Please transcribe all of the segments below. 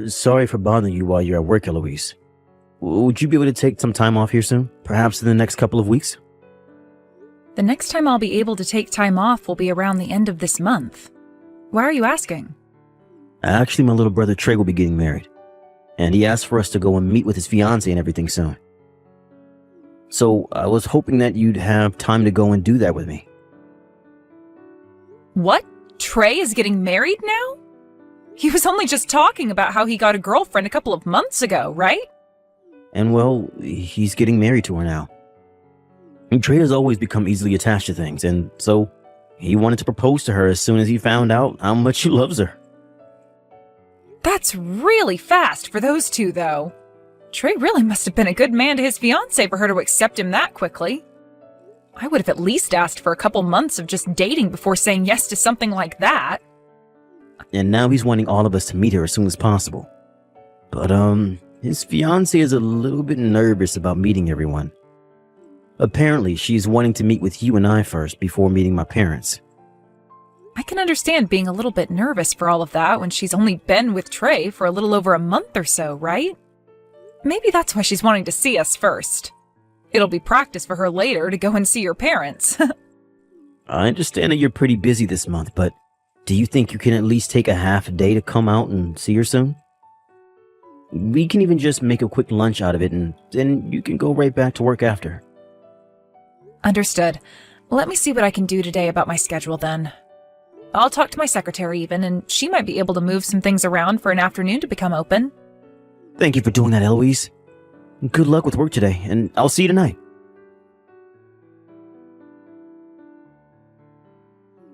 Sorry for bothering you while you're at work, Eloise. Would you be able to take some time off here soon? Perhaps in the next couple of weeks? The next time I'll be able to take time off will be around the end of this month. Why are you asking? Actually, my little brother Trey will be getting married. And he asked for us to go and meet with his fiancée and everything soon. So I was hoping that you'd have time to go and do that with me. What? Trey is getting married now? He was only just talking about how he got a girlfriend a couple of months ago, right? And well, he's getting married to her now. And Trey has always become easily attached to things, and so he wanted to propose to her as soon as he found out how much he loves her. That's really fast for those two, though. Trey really must have been a good man to his fiancée for her to accept him that quickly. I would have at least asked for a couple months of just dating before saying yes to something like that. And now he's wanting all of us to meet her as soon as possible. But, his fiancée is a little bit nervous about meeting everyone. Apparently, she's wanting to meet with you and I first before meeting my parents. I can understand being a little bit nervous for all of that when she's only been with Trey for a little over a month or so, right? Maybe that's why she's wanting to see us first. It'll be practice for her later to go and see your parents. I understand that you're pretty busy this month, but do you think you can at least take a half a day to come out and see her soon? We can even just make a quick lunch out of it, and then you can go right back to work after. Understood. Let me see what I can do today about my schedule then. I'll talk to my secretary even, and she might be able to move some things around for an afternoon to become open. Thank you for doing that, Eloise. Good luck with work today, and I'll see you tonight.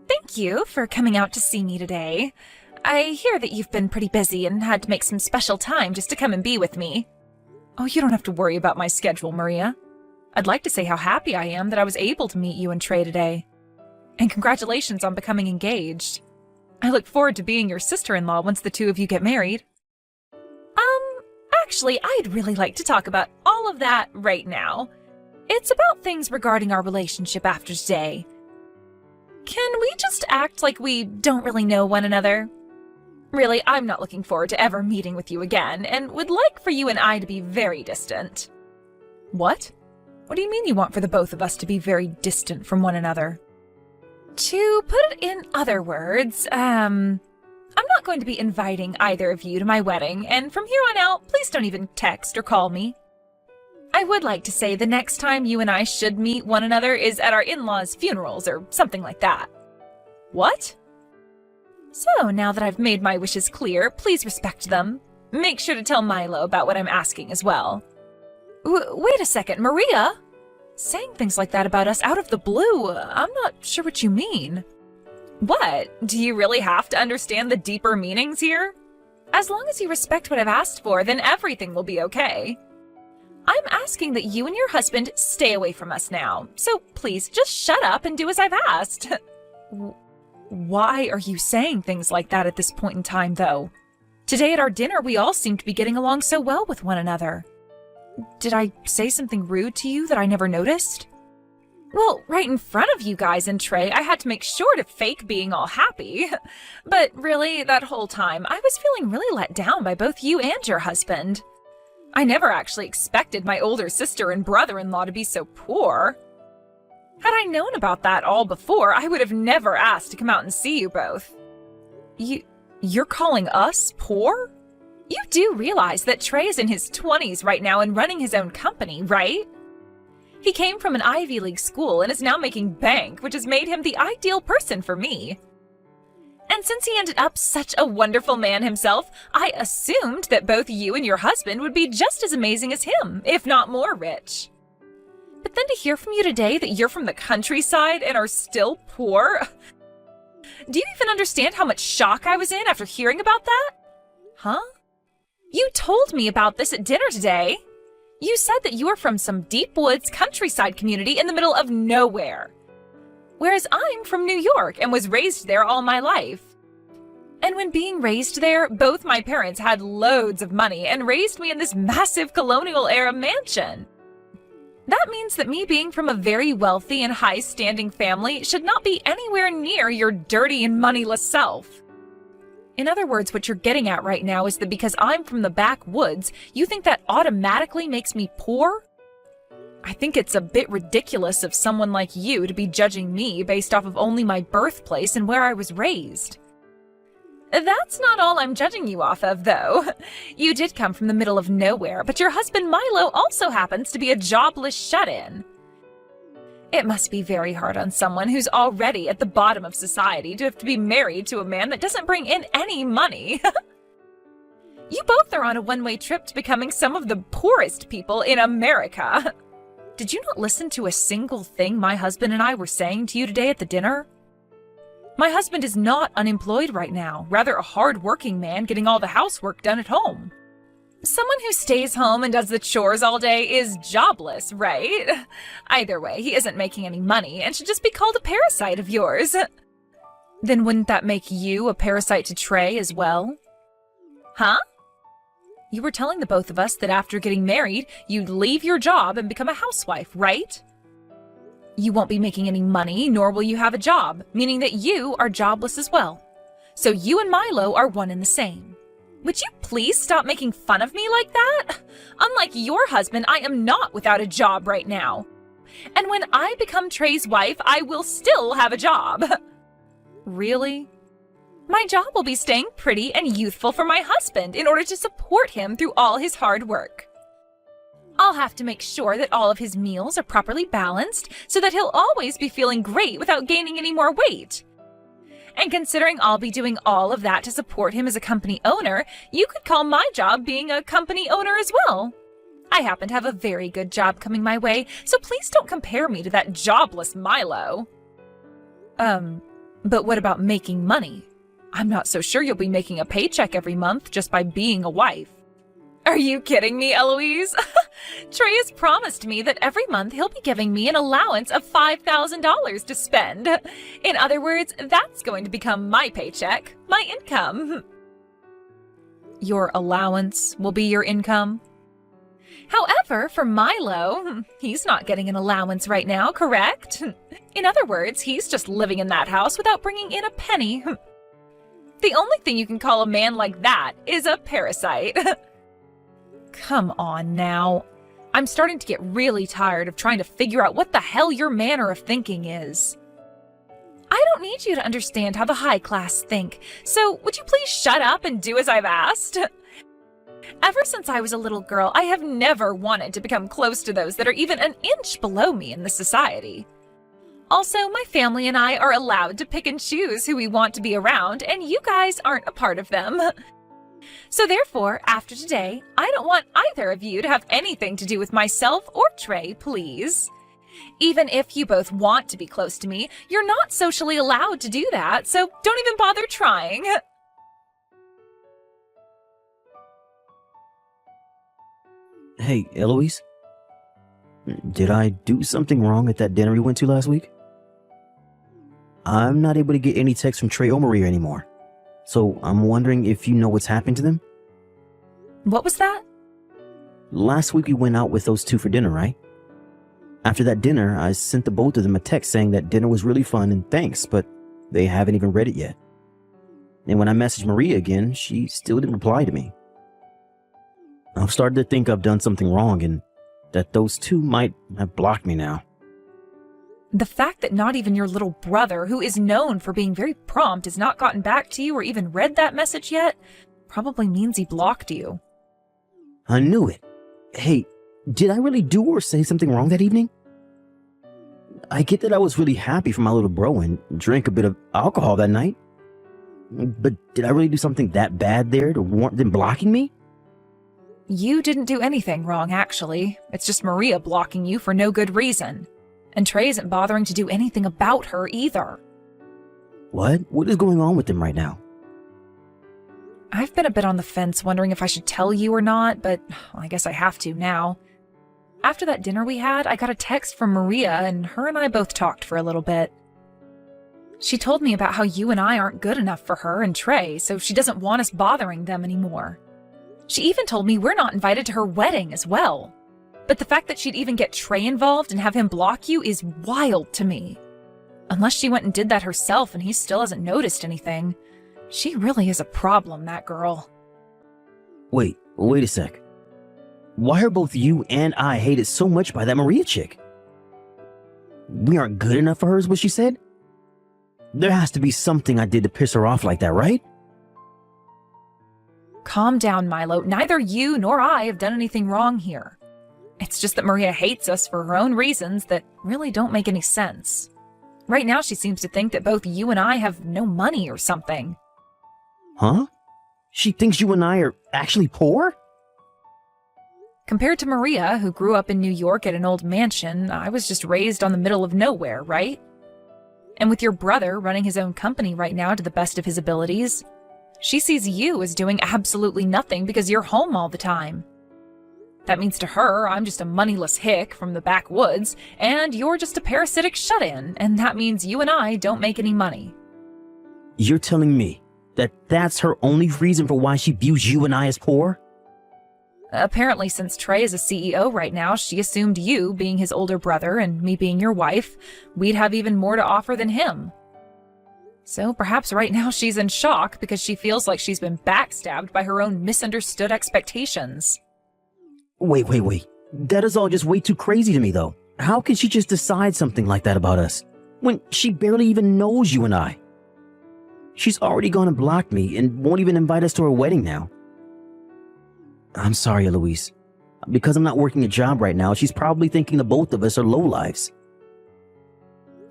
Thank you for coming out to see me today. I hear that you've been pretty busy and had to make some special time just to come and be with me. Oh, you don't have to worry about my schedule, Maria. I'd like to say how happy I am that I was able to meet you and Trey today. And congratulations on becoming engaged. I look forward to being your sister-in-law once the two of you get married. Actually, I'd really like to talk about all of that right now. It's about things regarding our relationship after today. Can we just act like we don't really know one another? Really, I'm not looking forward to ever meeting with you again, and would like for you and I to be very distant. What? What do you mean you want for the both of us to be very distant from one another? To put it in other words, I'm not going to be inviting either of you to my wedding, and from here on out, please don't even text or call me. I would like to say the next time you and I should meet one another is at our in-laws' funerals or something like that. What? So, now that I've made my wishes clear, please respect them. Make sure to tell Milo about what I'm asking as well. Wait a second, Maria? Saying things like that about us out of the blue, I'm not sure what you mean. What? Do you really have to understand the deeper meanings here? As long as you respect what I've asked for, then everything will be okay. I'm asking that you and your husband stay away from us now, so please just shut up and do as I've asked. Why are you saying things like that at this point in time, though? Today at our dinner, we all seem to be getting along so well with one another. Did I say something rude to you that I never noticed? Well, right in front of you guys and Trey, I had to make sure to fake being all happy. But really, that whole time, I was feeling really let down by both you and your husband. I never actually expected my older sister and brother-in-law to be so poor. Had I known about that all before, I would have never asked to come out and see you both. You're calling us poor? You do realize that Trey is in his 20s right now and running his own company, right? He came from an Ivy League school and is now making bank, which has made him the ideal person for me. And since he ended up such a wonderful man himself, I assumed that both you and your husband would be just as amazing as him, if not more rich. But then to hear from you today that you're from the countryside and are still poor? Do you even understand how much shock I was in after hearing about that? Huh? You told me about this at dinner today. You said that you are from some deep woods countryside community in the middle of nowhere. Whereas I'm from New York and was raised there all my life. And when being raised there, both my parents had loads of money and raised me in this massive colonial-era mansion. That means that me being from a very wealthy and high-standing family should not be anywhere near your dirty and moneyless self. In other words, what you're getting at right now is that because I'm from the backwoods, you think that automatically makes me poor? I think it's a bit ridiculous of someone like you to be judging me based off of only my birthplace and where I was raised. That's not all I'm judging you off of, though. You did come from the middle of nowhere, but your husband Milo also happens to be a jobless shut-in. It must be very hard on someone who's already at the bottom of society to have to be married to a man that doesn't bring in any money. You both are on a one-way trip to becoming some of the poorest people in America. Did you not listen to a single thing my husband and I were saying to you today at the dinner? My husband is not unemployed right now, rather a hard-working man getting all the housework done at home. Someone who stays home and does the chores all day is jobless, right? Either way, he isn't making any money and should just be called a parasite of yours. Then wouldn't that make you a parasite to Trey as well? Huh? You were telling the both of us that after getting married, you'd leave your job and become a housewife, right? You won't be making any money, nor will you have a job, meaning that you are jobless as well. So you and Milo are one and the same. Would you please stop making fun of me like that? Unlike your husband, I am not without a job right now. And when I become Trey's wife, I will still have a job. Really? My job will be staying pretty and youthful for my husband in order to support him through all his hard work. I'll have to make sure that all of his meals are properly balanced so that he'll always be feeling great without gaining any more weight. And considering I'll be doing all of that to support him as a company owner, you could call my job being a company owner as well. I happen to have a very good job coming my way, so please don't compare me to that jobless Milo. But what about making money? I'm not so sure you'll be making a paycheck every month just by being a wife. Are you kidding me, Eloise? Trey has promised me that every month he'll be giving me an allowance of $5,000 to spend. In other words, that's going to become my paycheck, my income. Your allowance will be your income? However, for Milo, he's not getting an allowance right now, correct? In other words, he's just living in that house without bringing in a penny. The only thing you can call a man like that is a parasite. Come on now. I'm starting to get really tired of trying to figure out what the hell your manner of thinking is. I don't need you to understand how the high class think, so would you please shut up and do as I've asked? Ever since I was a little girl, I have never wanted to become close to those that are even an inch below me in this society. Also, my family and I are allowed to pick and choose who we want to be around, and you guys aren't a part of them. So therefore, after today, I don't want either of you to have anything to do with myself or Trey, please. Even if you both want to be close to me, you're not socially allowed to do that, so don't even bother trying. Hey, Eloise? Did I do something wrong at that dinner we went to last week? I'm not able to get any texts from Trey or Maria anymore. So I'm wondering if you know what's happened to them? What was that? Last week we went out with those two for dinner, right? After that dinner, I sent the both of them a text saying that dinner was really fun and thanks, but they haven't even read it yet. And when I messaged Maria again, she still didn't reply to me. I've started to think I've done something wrong and that those two might have blocked me now. The fact that not even your little brother, who is known for being very prompt, has not gotten back to you or even read that message yet, probably means he blocked you. I knew it. Hey, did I really do or say something wrong that evening? I get that I was really happy for my little bro and drank a bit of alcohol that night. But did I really do something that bad there to warrant them blocking me? You didn't do anything wrong, actually. It's just Maria blocking you for no good reason. And Trey isn't bothering to do anything about her either. What? What is going on with them right now? I've been a bit on the fence wondering if I should tell you or not, but I guess I have to now. After that dinner we had, I got a text from Maria, and her and I both talked for a little bit. She told me about how you and I aren't good enough for her and Trey, so she doesn't want us bothering them anymore. She even told me we're not invited to her wedding as well. But the fact that she'd even get Trey involved and have him block you is wild to me. Unless she went and did that herself and he still hasn't noticed anything. She really is a problem, that girl. Wait a sec. Why are both you and I hated so much by that Maria chick? We aren't good enough for her is what she said? There has to be something I did to piss her off like that, right? Calm down, Milo. Neither you nor I have done anything wrong here. It's just that Maria hates us for her own reasons that really don't make any sense. Right now she seems to think that both you and I have no money or something. Huh? She thinks you and I are actually poor? Compared to Maria, who grew up in New York at an old mansion, I was just raised on the middle of nowhere, right? And with your brother running his own company right now to the best of his abilities, she sees you as doing absolutely nothing because you're home all the time. That means to her, I'm just a moneyless hick from the backwoods, and you're just a parasitic shut-in, and that means you and I don't make any money. You're telling me that that's her only reason for why she views you and I as poor? Apparently, since Trey is a CEO right now, she assumed you, being his older brother and me being your wife, we'd have even more to offer than him. So perhaps right now she's in shock because she feels like she's been backstabbed by her own misunderstood expectations. Wait. That is all just way too crazy to me, though. How can she just decide something like that about us when she barely even knows you and I? She's already gone and blocked me and won't even invite us to her wedding now. I'm sorry, Eloise. Because I'm not working a job right now, she's probably thinking the both of us are lowlives.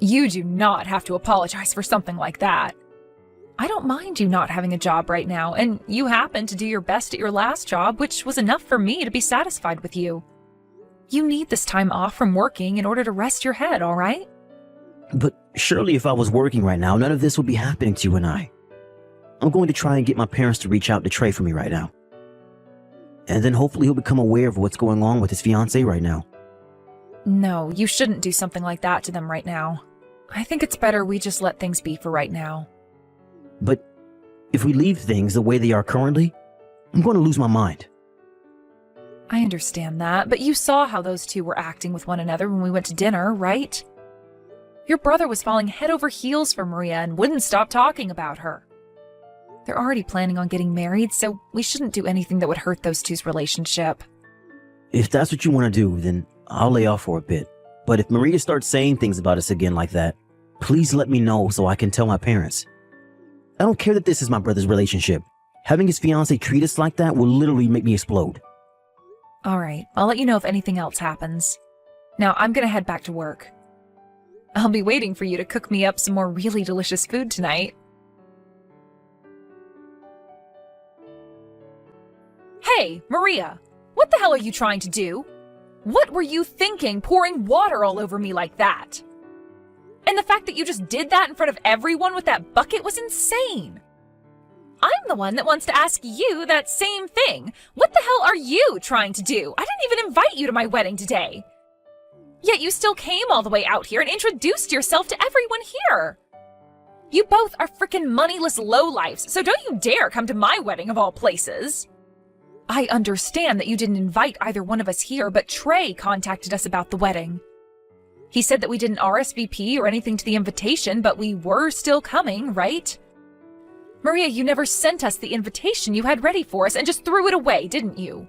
You do not have to apologize for something like that. I don't mind you not having a job right now, and you happened to do your best at your last job, which was enough for me to be satisfied with you. You need this time off from working in order to rest your head, all right? But surely if I was working right now, none of this would be happening to you and I. I'm going to try and get my parents to reach out to Trey for me right now. And then hopefully he'll become aware of what's going on with his fiancée right now. No, you shouldn't do something like that to them right now. I think it's better we just let things be for right now. But if we leave things the way they are currently, I'm going to lose my mind. I understand that, but you saw how those two were acting with one another when we went to dinner, right? Your brother was falling head over heels for Maria and wouldn't stop talking about her. They're already planning on getting married, so we shouldn't do anything that would hurt those two's relationship. If that's what you want to do, then I'll lay off for a bit. But if Maria starts saying things about us again like that, please let me know so I can tell my parents. I don't care that this is my brother's relationship. Having his fiancée treat us like that will literally make me explode. All right, I'll let you know if anything else happens. Now, I'm gonna head back to work. I'll be waiting for you to cook me up some more really delicious food tonight. Hey, Maria! What the hell are you trying to do? What were you thinking pouring water all over me like that? And the fact that you just did that in front of everyone with that bucket was insane. I'm the one that wants to ask you that same thing. What the hell are you trying to do? I didn't even invite you to my wedding today. Yet you still came all the way out here and introduced yourself to everyone here. You both are frickin' moneyless lowlifes, so don't you dare come to my wedding of all places. I understand that you didn't invite either one of us here, but Trey contacted us about the wedding. He said that we didn't RSVP or anything to the invitation, but we were still coming, right? Maria, you never sent us the invitation you had ready for us and just threw it away, didn't you?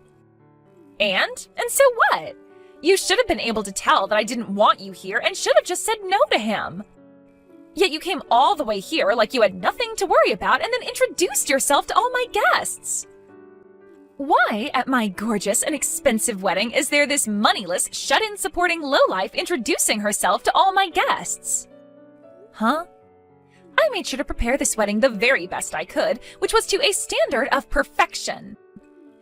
And so what? You should have been able to tell that I didn't want you here and should have just said no to him. Yet you came all the way here like you had nothing to worry about and then introduced yourself to all my guests. Why, at my gorgeous and expensive wedding, is there this moneyless, shut-in supporting lowlife introducing herself to all my guests? Huh? I made sure to prepare this wedding the very best I could, which was to a standard of perfection.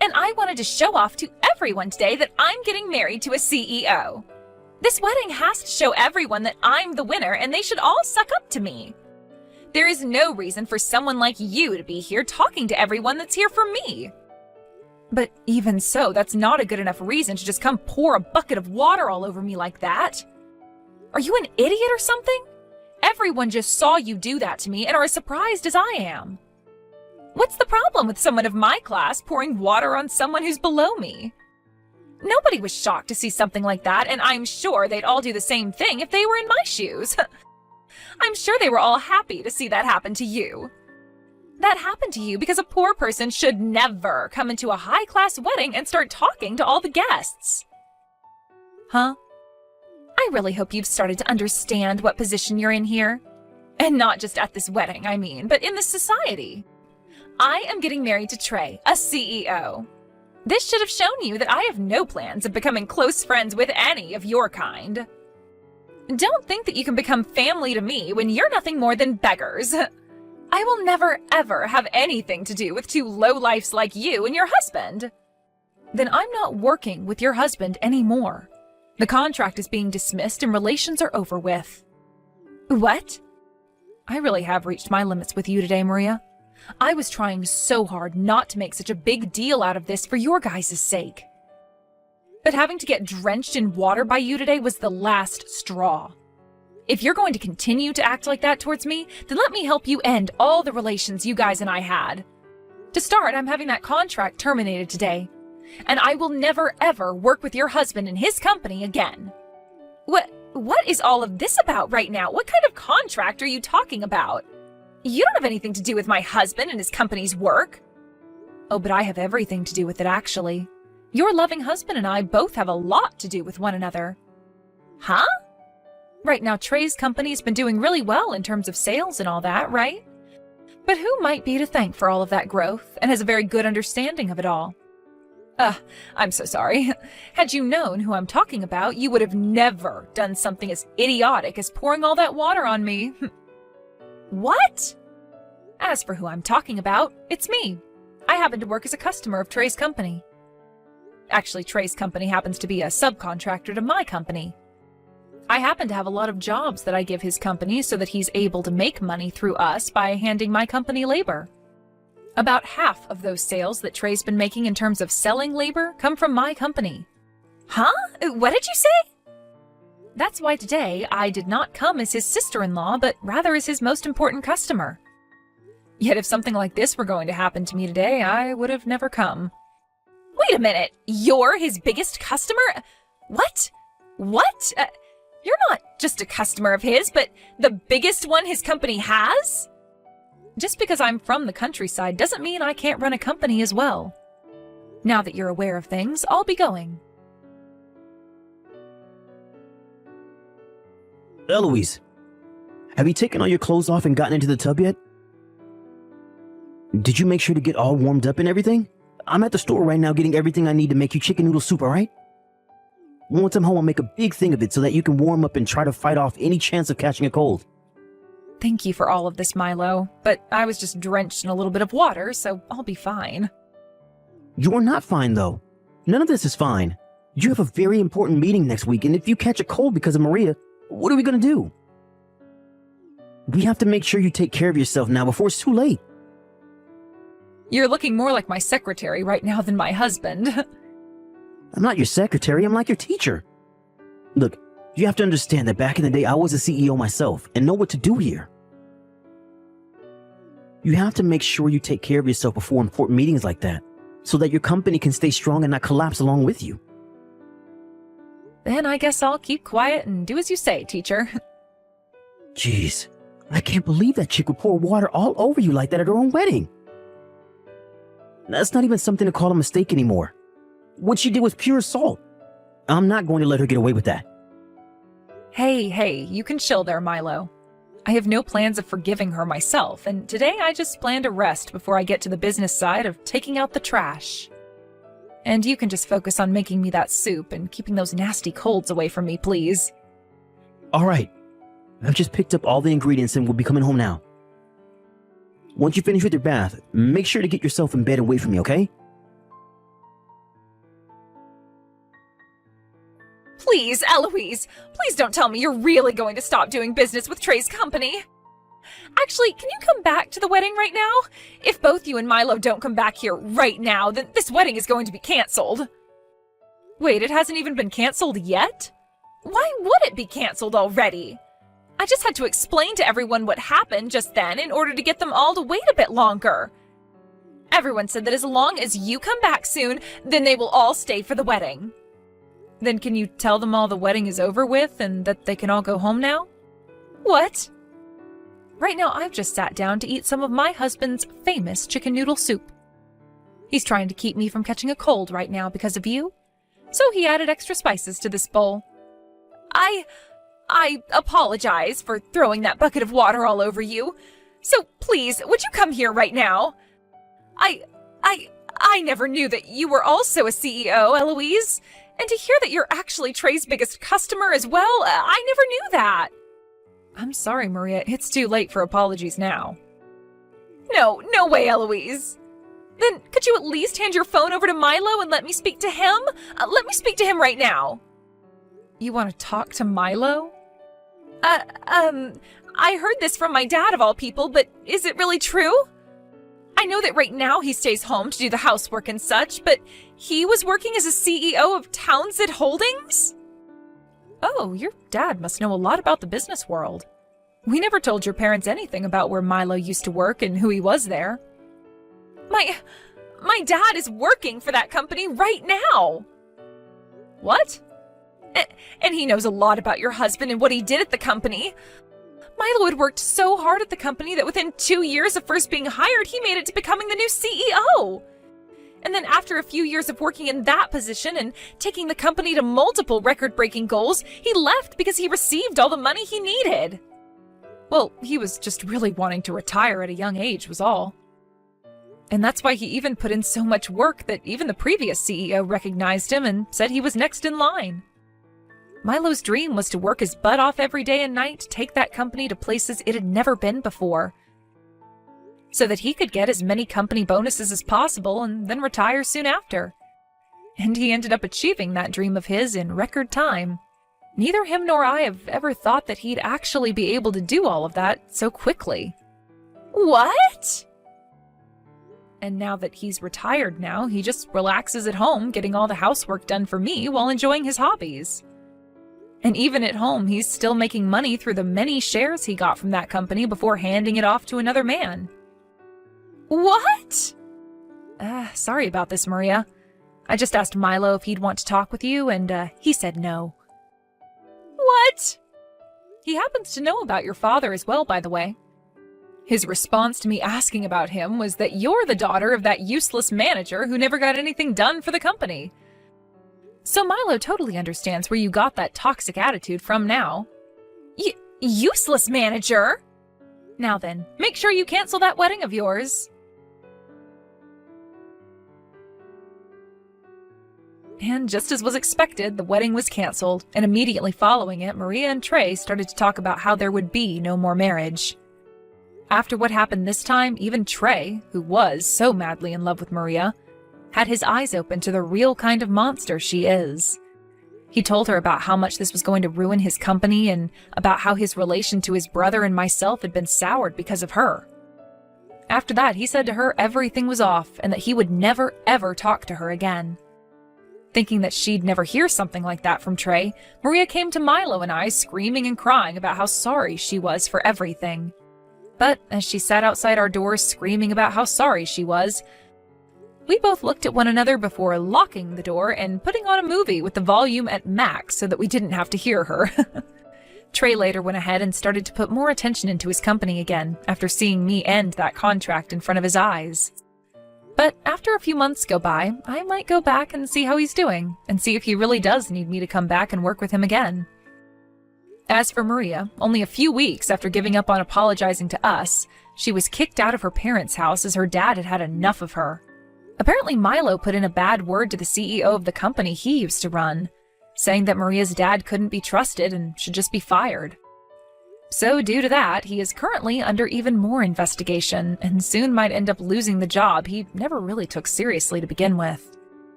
And I wanted to show off to everyone today that I'm getting married to a CEO. This wedding has to show everyone that I'm the winner and they should all suck up to me. There is no reason for someone like you to be here talking to everyone that's here for me. But even so, that's not a good enough reason to just come pour a bucket of water all over me like that. Are you an idiot or something? Everyone just saw you do that to me and are as surprised as I am. What's the problem with someone of my class pouring water on someone who's below me? Nobody was shocked to see something like that, and I'm sure they'd all do the same thing if they were in my shoes. I'm sure they were all happy to see that happen to you. That happened to you because a poor person should never come into a high-class wedding and start talking to all the guests. Huh? I really hope you've started to understand what position you're in here. And not just at this wedding, I mean, but in this society. I am getting married to Trey, a CEO. This should have shown you that I have no plans of becoming close friends with any of your kind. Don't think that you can become family to me when you're nothing more than beggars. I will never, ever have anything to do with two lowlifes like you and your husband. Then I'm not working with your husband anymore. The contract is being dismissed and relations are over with. What? I really have reached my limits with you today, Maria. I was trying so hard not to make such a big deal out of this for your guys' sake. But having to get drenched in water by you today was the last straw. If you're going to continue to act like that towards me, then let me help you end all the relations you guys and I had. To start, I'm having that contract terminated today. And I will never ever work with your husband and his company again. What is all of this about right now? What kind of contract are you talking about? You don't have anything to do with my husband and his company's work. Oh, but I have everything to do with it, actually. Your loving husband and I both have a lot to do with one another. Huh? Right now, Trey's company's been doing really well in terms of sales and all that, right? But who might be to thank for all of that growth and has a very good understanding of it all? I'm so sorry. Had you known who I'm talking about, you would have never done something as idiotic as pouring all that water on me. What? As for who I'm talking about, it's me. I happen to work as a customer of Trey's company. Actually, Trey's company happens to be a subcontractor to my company. I happen to have a lot of jobs that I give his company so that he's able to make money through us by handing my company labor. About half of those sales that Trey's been making in terms of selling labor come from my company. Huh? What did you say? That's why today I did not come as his sister-in-law, but rather as his most important customer. Yet if something like this were going to happen to me today, I would have never come. Wait a minute, you're his biggest customer? What? What? You're not just a customer of his, but the biggest one his company has? Just because I'm from the countryside doesn't mean I can't run a company as well. Now that you're aware of things, I'll be going. Eloise, have you taken all your clothes off and gotten into the tub yet? Did you make sure to get all warmed up and everything? I'm at the store right now getting everything I need to make you chicken noodle soup, alright? Once I'm home, I'll make a big thing of it so that you can warm up and try to fight off any chance of catching a cold. Thank you for all of this, Milo, but I was just drenched in a little bit of water, so I'll be fine. You're not fine, though. None of this is fine. You have a very important meeting next week, and if you catch a cold because of Maria, what are we going to do? We have to make sure you take care of yourself now before it's too late. You're looking more like my secretary right now than my husband. I'm not your secretary, I'm like your teacher. Look, you have to understand that back in the day, I was a CEO myself and know what to do here. You have to make sure you take care of yourself before important meetings like that, so that your company can stay strong and not collapse along with you. Then I guess I'll keep quiet and do as you say, teacher. Jeez, I can't believe that chick would pour water all over you like that at her own wedding. That's not even something to call a mistake anymore. What she did was pure assault. I'm not going to let her get away with that. Hey, you can chill there, Milo. I have no plans of forgiving her myself, and today I just plan to rest before I get to the business side of taking out the trash. And you can just focus on making me that soup and keeping those nasty colds away from me, please. All right. I've just picked up all the ingredients and we'll be coming home now. Once you finish with your bath, make sure to get yourself in bed and wait for me, okay? Please, Eloise, please don't tell me you're really going to stop doing business with Trey's company. Actually, can you come back to the wedding right now? If both you and Milo don't come back here right now, then this wedding is going to be canceled. Wait, it hasn't even been canceled yet? Why would it be canceled already? I just had to explain to everyone what happened just then in order to get them all to wait a bit longer. Everyone said that as long as you come back soon, then they will all stay for the wedding. Then can you tell them all the wedding is over with and that they can all go home now? What? Right now, I've just sat down to eat some of my husband's famous chicken noodle soup. He's trying to keep me from catching a cold right now because of you, so he added extra spices to this bowl. I apologize for throwing that bucket of water all over you, so please, would you come here right now? I never knew that you were also a CEO, Eloise, and to hear that you're actually Trey's biggest customer as well, I never knew that. I'm sorry, Maria, it's too late for apologies now. No way, Eloise. Then could you at least hand your phone over to Milo and let me speak to him? Let me speak to him right now. You want to talk to Milo? I heard this from my dad of all people, but is it really true? I know that right now he stays home to do the housework and such, but he was working as a CEO of Townsend Holdings? Oh, your dad must know a lot about the business world. We never told your parents anything about where Milo used to work and who he was there. My dad is working for that company right now. What? And he knows a lot about your husband and what he did at the company. Milo had worked so hard at the company that within 2 years of first being hired, he made it to becoming the new CEO. And then after a few years of working in that position and taking the company to multiple record-breaking goals, he left because he received all the money he needed. Well, he was just really wanting to retire at a young age was all. And that's why he even put in so much work that even the previous CEO recognized him and said he was next in line. Milo's dream was to work his butt off every day and night to take that company to places it had never been before, so that he could get as many company bonuses as possible and then retire soon after. And he ended up achieving that dream of his in record time. Neither him nor I have ever thought that he'd actually be able to do all of that so quickly. What? And now that he's retired now, he just relaxes at home getting all the housework done for me while enjoying his hobbies. And even at home, he's still making money through the many shares he got from that company before handing it off to another man. What? Sorry about this, Maria. I just asked Milo if he'd want to talk with you, and he said no. What? He happens to know about your father as well, by the way. His response to me asking about him was that you're the daughter of that useless manager who never got anything done for the company. So Milo totally understands where you got that toxic attitude from now. Useless manager? Now then, make sure you cancel that wedding of yours. And just as was expected, the wedding was canceled, and immediately following it, Maria and Trey started to talk about how there would be no more marriage. After what happened this time, even Trey, who was so madly in love with Maria, had his eyes open to the real kind of monster she is. He told her about how much this was going to ruin his company and about how his relation to his brother and myself had been soured because of her. After that, he said to her everything was off and that he would never ever talk to her again. Thinking that she'd never hear something like that from Trey, Maria came to Milo and I screaming and crying about how sorry she was for everything. But as she sat outside our doors screaming about how sorry she was, we both looked at one another before locking the door and putting on a movie with the volume at max so that we didn't have to hear her. Trey later went ahead and started to put more attention into his company again after seeing me end that contract in front of his eyes. But after a few months go by, I might go back and see how he's doing and see if he really does need me to come back and work with him again. As for Maria, only a few weeks after giving up on apologizing to us, she was kicked out of her parents' house as her dad had had enough of her. Apparently Milo put in a bad word to the CEO of the company he used to run, saying that Maria's dad couldn't be trusted and should just be fired. So due to that, he is currently under even more investigation and soon might end up losing the job he never really took seriously to begin with.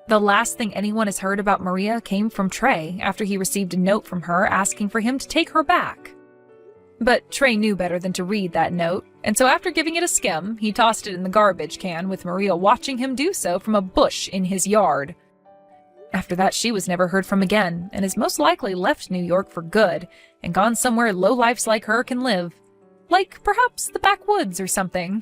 The last thing anyone has heard about Maria came from Trey after he received a note from her asking for him to take her back. But Trey knew better than to read that note, and so after giving it a skim, he tossed it in the garbage can with Maria watching him do so from a bush in his yard. After that, she was never heard from again, and has most likely left New York for good and gone somewhere lowlifes like her can live. Like perhaps the backwoods or something.